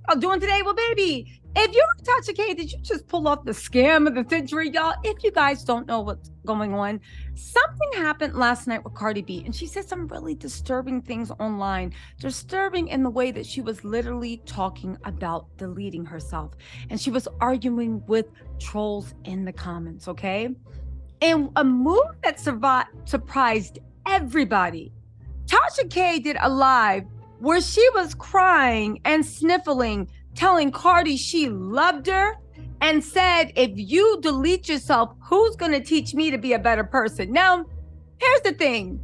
I'm doing today? Well, baby, if you're TashaK, did you just pull off the scam of the century, y'all? If you guys don't know what's going on, something happened last night with Cardi B, and she said some really disturbing things online. Disturbing in the way that she was literally talking about deleting herself, and she was arguing with trolls in the comments, okay? And a move that surprised everybody. TashaK did a live where she was crying and sniffling, telling Cardi she loved her and said, if you delete yourself, who's going to teach me to be a better person? Now, here's the thing.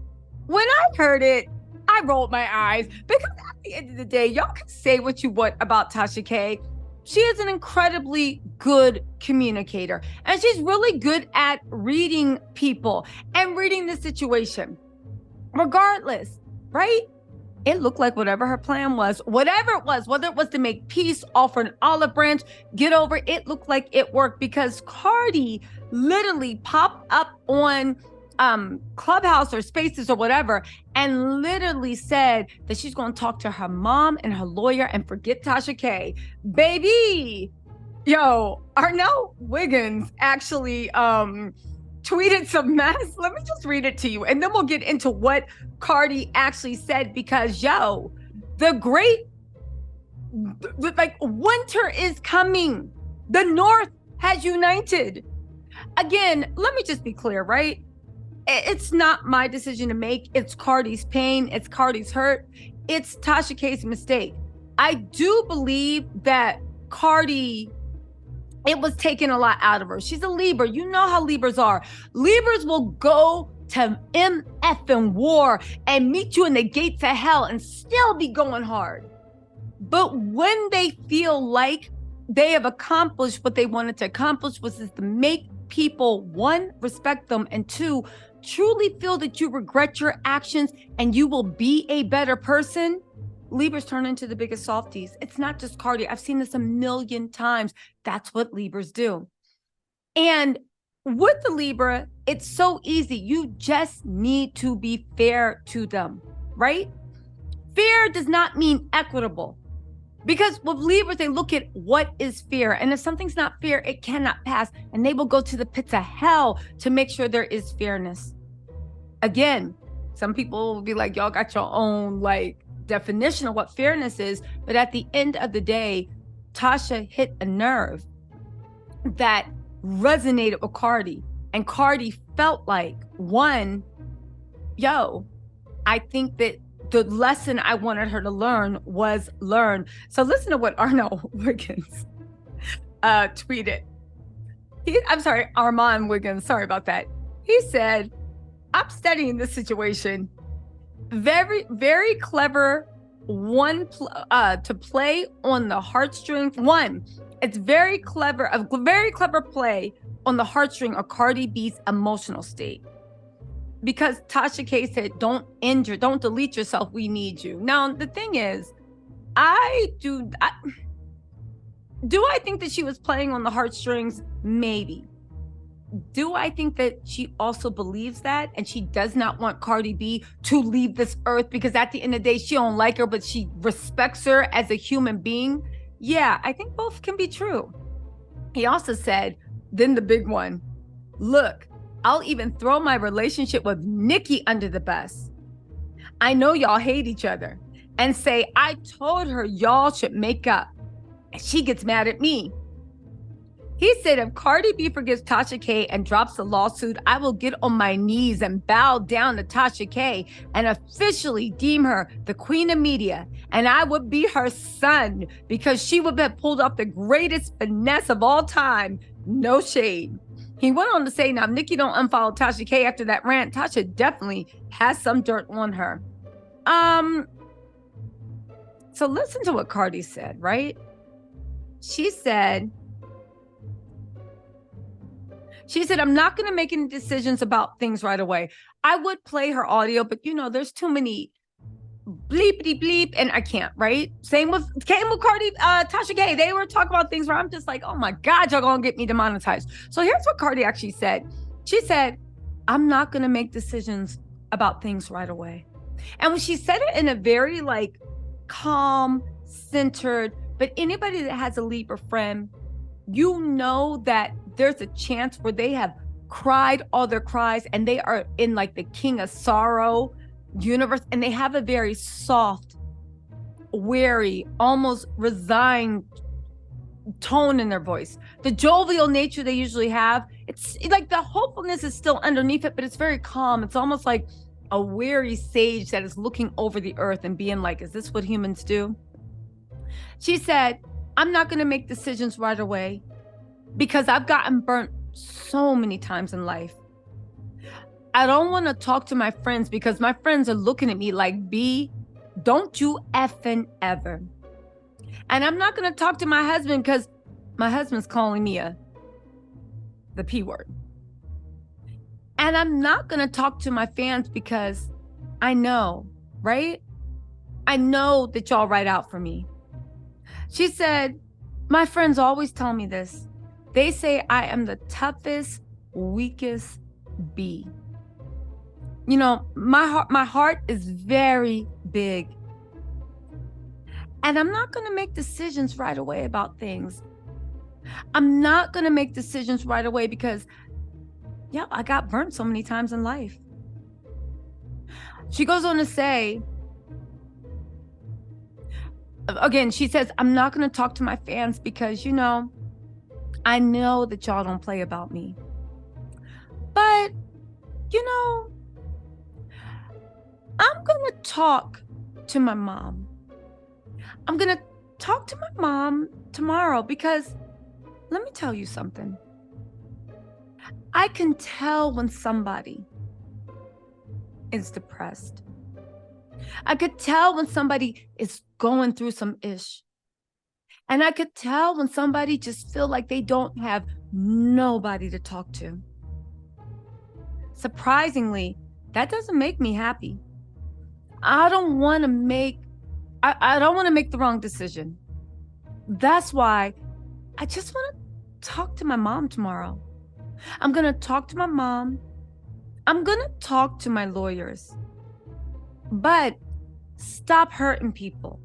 When I heard it, I rolled my eyes because at the end of the day, y'all can say what you want about TashaK. She is an incredibly good communicator, and she's really good at reading people and reading the situation. Regardless, right? It looked like whatever her plan was, whatever it was, whether it was to make peace, offer an olive branch, get over, it looked like it worked because Cardi literally popped up on Clubhouse or Spaces or whatever and literally said that she's going to talk to her mom and her lawyer and forget TashaK. Baby, yo, Arnell Wiggins actually tweeted some mess. Let me just read it to you, and then we'll get into what Cardi actually said because, yo, the great, like, winter is coming. The North has united. Again, let me just be clear, right? It's not my decision to make. It's Cardi's pain. It's Cardi's hurt. It's TashaK's mistake. I do believe that Cardi, it was taking a lot out of her. She's a Libra. You know how Libras are. Libras will go to MF and war and meet you in the gates of hell and still be going hard. But when they feel like they have accomplished what they wanted to accomplish, which is to make people, one, respect them, and two, truly feel that you regret your actions and you will be a better person, Libras turn into the biggest softies. It's not just Cardi. I've seen this a million times. That's what Libras do. And with the Libra, it's so easy. You just need to be fair to them, right? Fair does not mean equitable. Because with Libras, they look at what is fair. And if something's not fair, it cannot pass. And they will go to the pits of hell to make sure there is fairness. Again, some people will be like, y'all got your own, like, definition of what fairness is. But at the end of the day, Tasha hit a nerve that resonated with Cardi. And Cardi felt like, one, yo, I think that the lesson I wanted her to learn was learn. So listen to what Arnell Wiggins tweeted. Armand Wiggins, sorry about that. He said, I'm studying this situation. Very, very clever to play on the heartstrings. One, it's a very clever play on the heartstring of Cardi B's emotional state. Because TashaK said, don't delete yourself, we need you. Now, the thing is, do I think that she was playing on the heartstrings? Maybe. Do I think that she also believes that and she does not want Cardi B to leave this earth because at the end of the day, she don't like her, but she respects her as a human being? Yeah, I think both can be true. He also said, then the big one, look, I'll even throw my relationship with Nicki under the bus. I know y'all hate each other and say, I told her y'all should make up. And she gets mad at me. He said, if Cardi B forgives TashaK and drops the lawsuit, I will get on my knees and bow down to TashaK and officially deem her the queen of media. And I would be her son because she would have pulled off the greatest finesse of all time. No shade. He went on to say, now, if Nicki don't unfollow TashaK after that rant, Tasha definitely has some dirt on her. So listen to what Cardi said, right? She said, I'm not going to make any decisions about things right away. I would play her audio, but there's too many bleepity bleep and I can't, right? Same with Cardi, TashaK. They were talking about things where I'm just like, oh my God, y'all gonna get me demonetized. So here's what Cardi actually said. She said, I'm not going to make decisions about things right away. And when she said it in a very, like, calm, centered, But anybody that has a Libra friend, you know that there's a chance where they have cried all their cries and they are in like the king of sorrow universe, and they have a very soft, weary, almost resigned tone in their voice. The jovial nature they usually have, it's like the hopefulness is still underneath it, but it's very calm. It's almost like a weary sage that is looking over the earth and being like, is this what humans do? She said, I'm not going to make decisions right away because I've gotten burnt so many times in life. I don't want to talk to my friends because my friends are looking at me like, B, don't you effing ever. And I'm not going to talk to my husband because my husband's calling me the P word. And I'm not going to talk to my fans because I know, right? I know that y'all write out for me. She said, my friends always tell me this. They say I am the toughest, weakest bee. You know, my heart is very big. And I'm not going to make decisions right away about things. I'm not going to make decisions right away because, yeah, I got burnt so many times in life. She goes on to say, again, she says, I'm not going to talk to my fans because, you know, I know that y'all don't play about me. But, you know, I'm going to talk to my mom. I'm going to talk to my mom tomorrow because let me tell you something. I can tell when somebody is depressed. I could tell when somebody is going through some ish. And I could tell when somebody just feel like they don't have nobody to talk to. Surprisingly, that doesn't make me happy. I don't want to make the wrong decision. That's why I just want to talk to my mom tomorrow. I'm going to talk to my mom. I'm going to talk to my lawyers. But stop hurting people.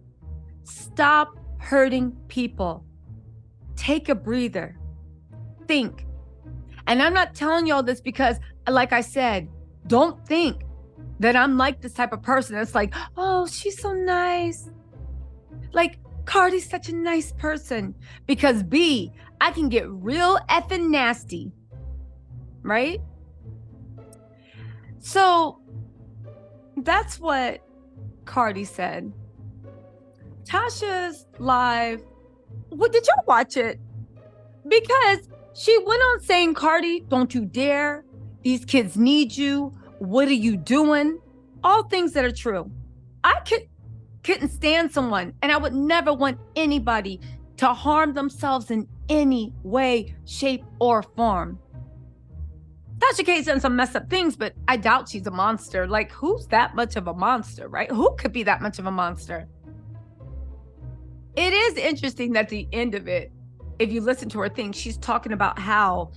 Stop hurting people. Take a breather. Think. And I'm not telling y'all this because, like I said, don't think that I'm like this type of person that's like, oh, she's so nice. Like, Cardi's such a nice person. Because B, I can get real effing nasty. Right? So that's what Cardi said. Tasha's live. What did y'all watch it? Because she went on saying, Cardi, don't you dare. These kids need you. What are you doing? All things that are true. I couldn't stand someone, and I would never want anybody to harm themselves in any way, shape, or form. TashaK's done some messed up things, but I doubt she's a monster. Like, who's that much of a monster, right? Who could be that much of a monster? It is interesting that at the end of it, if you listen to her thing, she's talking about how,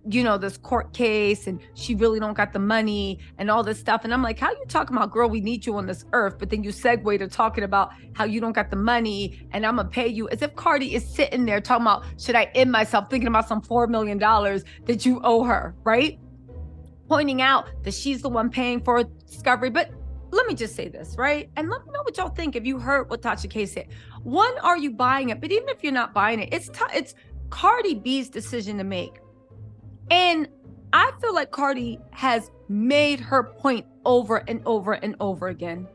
this court case and she really don't got the money and all this stuff. And I'm like, how you talking about, girl, we need you on this earth, but then you segue to talking about how you don't got the money and I'm gonna pay you, as if Cardi is sitting there talking about, should I end myself, thinking about some $4 million that you owe her, right? Pointing out that she's the one paying for discovery. But let me just say this, right? And let me know what y'all think if you heard what TashaK said. One, are you buying it? But even if you're not buying it, it's Cardi B's decision to make. And I feel like Cardi has made her point over and over and over again.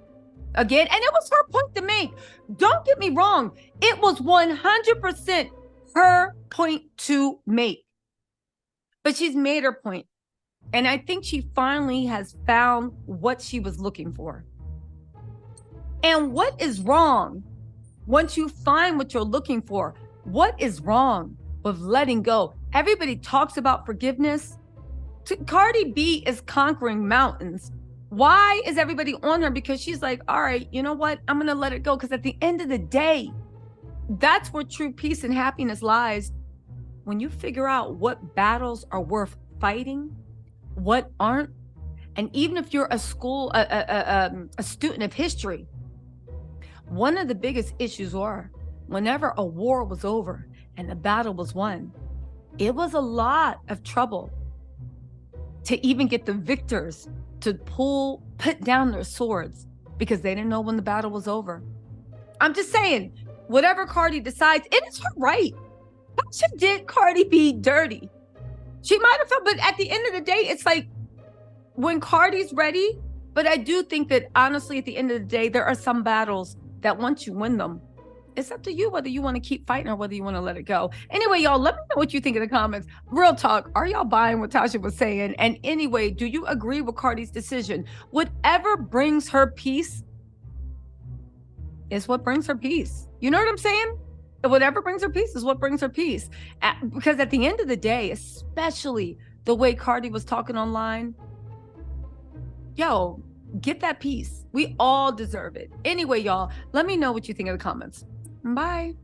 And it was her point to make. Don't get me wrong. It was 100% her point to make. But she's made her point. And I think she finally has found what she was looking for. And what is wrong once you find what you're looking for? What is wrong with letting go? Everybody talks about forgiveness. Cardi B is conquering mountains. Why is everybody on her? Because she's like, all right, you know what? I'm going to let it go. Because at the end of the day, that's where true peace and happiness lies. When you figure out what battles are worth fighting, what aren't. And even if you're a student of history, one of the biggest issues are whenever a war was over and the battle was won, it was a lot of trouble to even get the victors to put down their swords because they didn't know when the battle was over. I'm just saying, whatever Cardi decides, it is her right. Tasha did Cardi B dirty. She might have felt, but at the end of the day, it's like when Cardi's ready. But I do think that honestly, at the end of the day, there are some battles that once you win them, it's up to you whether you want to keep fighting or whether you want to let it go. Anyway, y'all, let me know what you think in the comments. Real talk, are y'all buying what Tasha was saying? And anyway, do you agree with Cardi's decision? Whatever brings her peace is what brings her peace. You know what I'm saying? Whatever brings her peace is what brings her peace. Because at the end of the day, especially the way Cardi was talking online, yo, get that peace. We all deserve it. Anyway, y'all, let me know what you think in the comments. Bye.